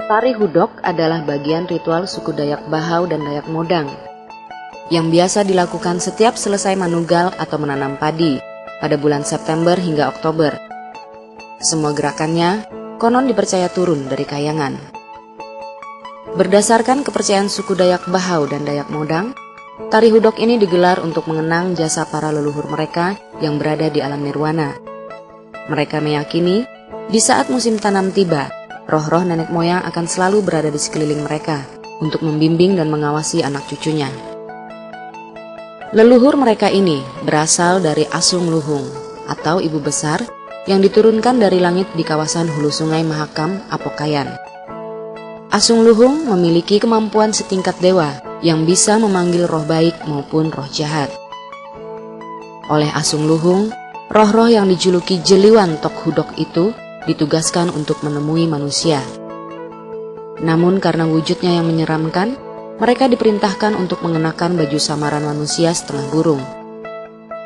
Tari hudok adalah bagian ritual suku Dayak Bahau dan Dayak Modang yang biasa dilakukan setiap selesai manugal atau menanam padi pada bulan September hingga Oktober. Semua gerakannya konon dipercaya turun dari kayangan. Berdasarkan kepercayaan suku Dayak Bahau dan Dayak Modang, tari hudok ini digelar untuk mengenang jasa para leluhur mereka yang berada di alam nirwana. Mereka meyakini di saat musim tanam tiba, roh-roh nenek moyang akan selalu berada di sekeliling mereka untuk membimbing dan mengawasi anak cucunya. Leluhur mereka ini berasal dari Asung Luhung atau ibu besar yang diturunkan dari langit di kawasan hulu sungai Mahakam, Apokayan. Asung Luhung memiliki kemampuan setingkat dewa yang bisa memanggil roh baik maupun roh jahat. Oleh Asung Luhung, roh-roh yang dijuluki Jeliwan Tok Hudok itu ditugaskan untuk menemui manusia. Namun karena wujudnya yang menyeramkan, mereka diperintahkan untuk mengenakan baju samaran manusia setengah burung.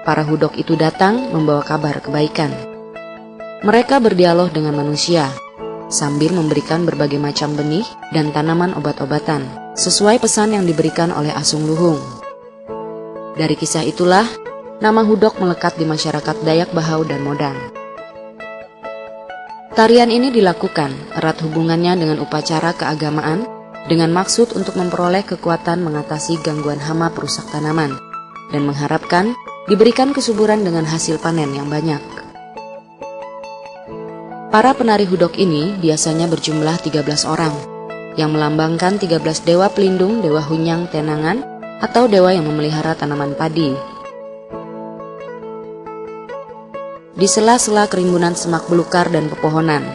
Para hudok itu datang membawa kabar kebaikan. Mereka berdialog dengan manusia, sambil memberikan berbagai macam benih dan tanaman obat-obatan, sesuai pesan yang diberikan oleh Asung Luhung. Dari kisah itulah, nama hudok melekat di masyarakat Dayak Bahau dan Modang. Tarian ini dilakukan erat hubungannya dengan upacara keagamaan dengan maksud untuk memperoleh kekuatan mengatasi gangguan hama perusak tanaman dan mengharapkan diberikan kesuburan dengan hasil panen yang banyak. Para penari hudok ini biasanya berjumlah 13 orang yang melambangkan 13 dewa pelindung, dewa hunyang tenangan atau dewa yang memelihara tanaman padi. Di sela-sela kerimbunan semak belukar dan pepohonan,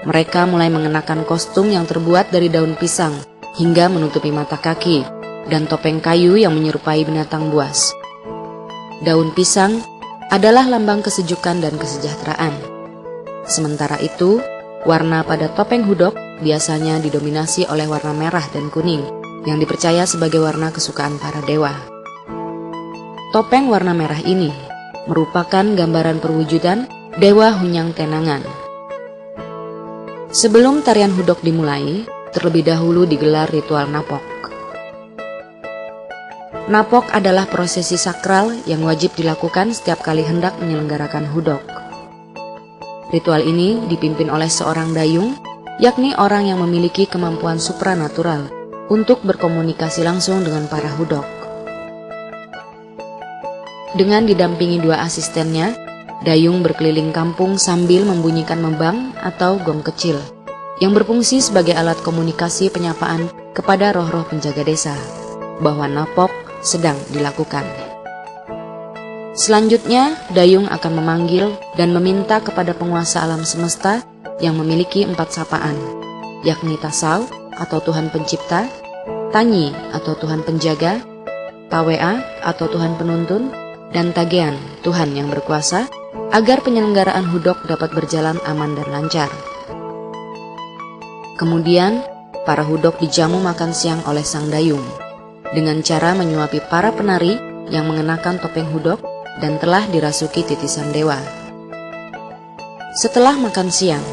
mereka mulai mengenakan kostum yang terbuat dari daun pisang hingga menutupi mata kaki dan topeng kayu yang menyerupai binatang buas. Daun pisang adalah lambang kesejukan dan kesejahteraan. Sementara itu, warna pada topeng hudok biasanya didominasi oleh warna merah dan kuning yang dipercaya sebagai warna kesukaan para dewa. Topeng warna merah ini merupakan gambaran perwujudan dewa hunyang tenangan. Sebelum tarian hudok dimulai, terlebih dahulu digelar ritual napok. Napok adalah prosesi sakral yang wajib dilakukan setiap kali hendak menyelenggarakan hudok. Ritual ini dipimpin oleh seorang dayung, yakni orang yang memiliki kemampuan supranatural untuk berkomunikasi langsung dengan para hudok. Dengan didampingi 2 asistennya, dayung berkeliling kampung sambil membunyikan membang atau gong kecil yang berfungsi sebagai alat komunikasi penyapaan kepada roh-roh penjaga desa bahwa napok sedang dilakukan. Selanjutnya, dayung akan memanggil dan meminta kepada penguasa alam semesta yang memiliki 4 sapaan, yakni Tasau atau Tuhan Pencipta, Tanyi atau Tuhan Penjaga, Tawea atau Tuhan Penuntun, dan Tagean, Tuhan yang berkuasa, agar penyelenggaraan hudok dapat berjalan aman dan lancar. Kemudian, para hudok dijamu makan siang oleh sang dayung, dengan cara menyuapi para penari yang mengenakan topeng hudok dan telah dirasuki titisan dewa. Setelah makan siang,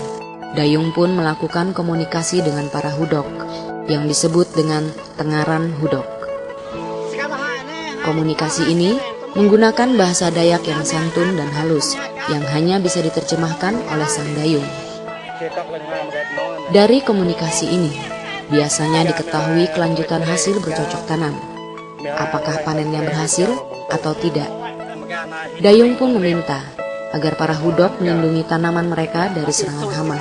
dayung pun melakukan komunikasi dengan para hudok, yang disebut dengan tengaran hudok. Komunikasi ini menggunakan bahasa Dayak yang santun dan halus yang hanya bisa diterjemahkan oleh sang dayung. Dari komunikasi ini, biasanya diketahui kelanjutan hasil bercocok tanam, apakah panennya berhasil atau tidak. Dayung pun meminta agar para hudok melindungi tanaman mereka dari serangan hama.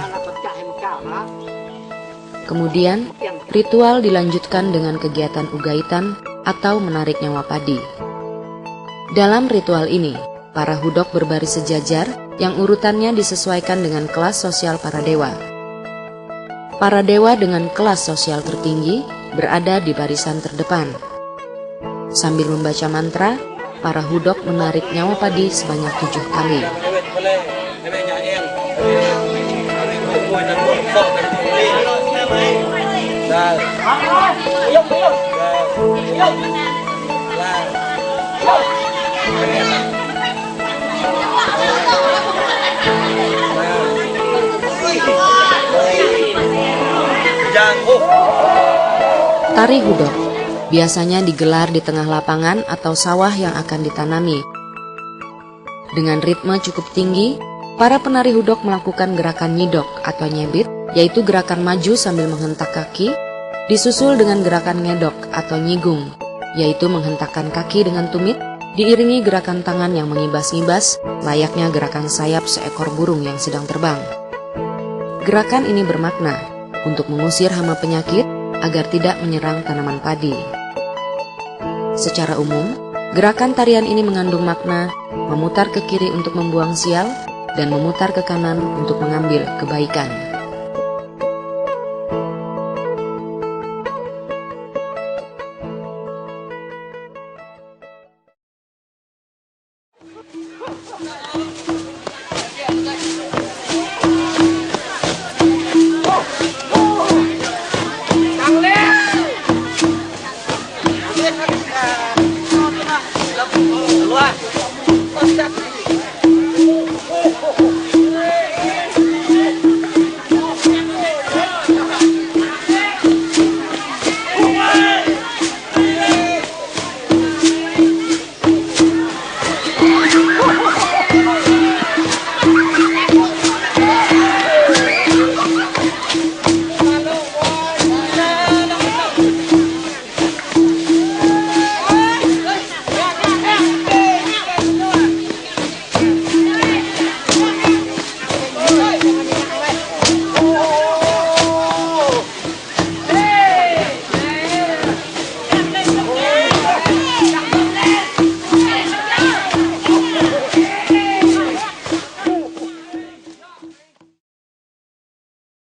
Kemudian, ritual dilanjutkan dengan kegiatan ugaitan atau menarik nyawa padi. Dalam ritual ini, para hudok berbaris sejajar yang urutannya disesuaikan dengan kelas sosial para dewa. Para dewa dengan kelas sosial tertinggi berada di barisan terdepan. Sambil membaca mantra, para hudok menarik nyawa padi sebanyak 7 kali. Jangan Tari hudok biasanya digelar di tengah lapangan atau sawah yang akan ditanami. Dengan ritme cukup tinggi, para penari hudok melakukan gerakan nyidok atau nyebit, yaitu gerakan maju sambil menghentak kaki, disusul dengan gerakan ngedok atau nyigung, yaitu menghentakkan kaki dengan tumit, diiringi gerakan tangan yang mengibas-ngibas, layaknya gerakan sayap seekor burung yang sedang terbang. Gerakan ini bermakna untuk mengusir hama penyakit agar tidak menyerang tanaman padi. Secara umum, gerakan tarian ini mengandung makna memutar ke kiri untuk membuang sial dan memutar ke kanan untuk mengambil kebaikan. Keluar.